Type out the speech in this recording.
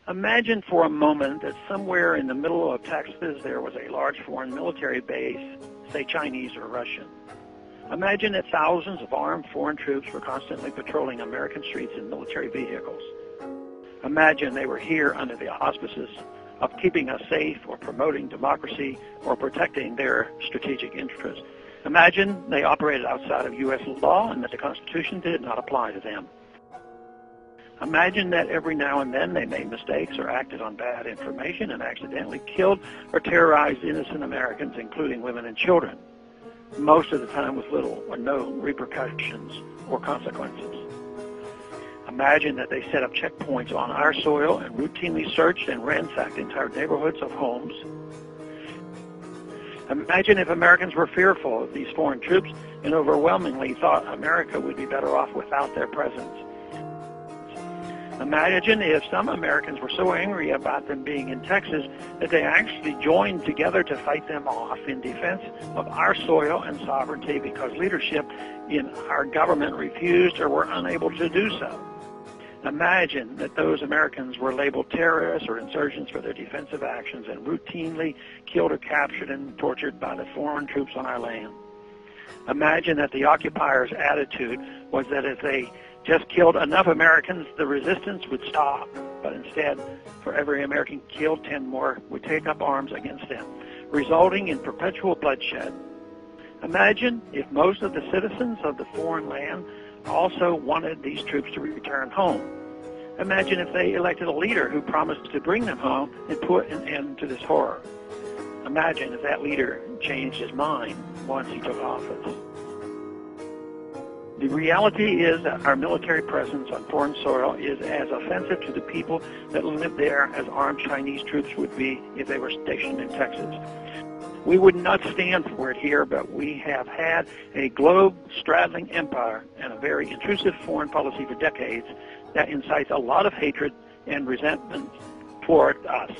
Imagine for a moment that somewhere in the middle of Texas there was a large foreign military base, say Chinese or Russian. Imagine that thousands of armed foreign troops were constantly patrolling American streets in military vehicles. Imagine they were here under the auspices of keeping us safe or promoting democracy or protecting their strategic interests. Imagine they operated outside of U.S. law and that the Constitution did not apply to them. Imagine that every now and then they made mistakes or acted on bad information and accidentally killed or terrorized innocent Americans, including women and children, most of the time with little or no repercussions or consequences. Imagine that they set up checkpoints on our soil and routinely searched and ransacked entire neighborhoods of homes. Imagine if Americans were fearful of these foreign troops and overwhelmingly thought America would be better off without their presence. Imagine if some Americans were so angry about them being in Texas that they actually joined together to fight them off in defense of our soil and sovereignty because leadership in our government refused or were unable to do so. Imagine that those Americans were labeled terrorists or insurgents for their defensive actions and routinely killed or captured and tortured by the foreign troops on our land. Imagine that the occupiers' attitude was that if they just killed enough Americans, the resistance would stop. But instead, for every American killed, 10 more would take up arms against them, resulting in perpetual bloodshed. Imagine if most of the citizens of the foreign land also wanted these troops to return home. Imagine if they elected a leader who promised to bring them home and put an end to this horror. Imagine if that leader changed his mind once he took office. The reality is that our military presence on foreign soil is as offensive to the people that live there as armed Chinese troops would be if they were stationed in Texas. We would not stand for it here, but we have had a globe-straddling empire and a very intrusive foreign policy for decades that incites a lot of hatred and resentment toward us.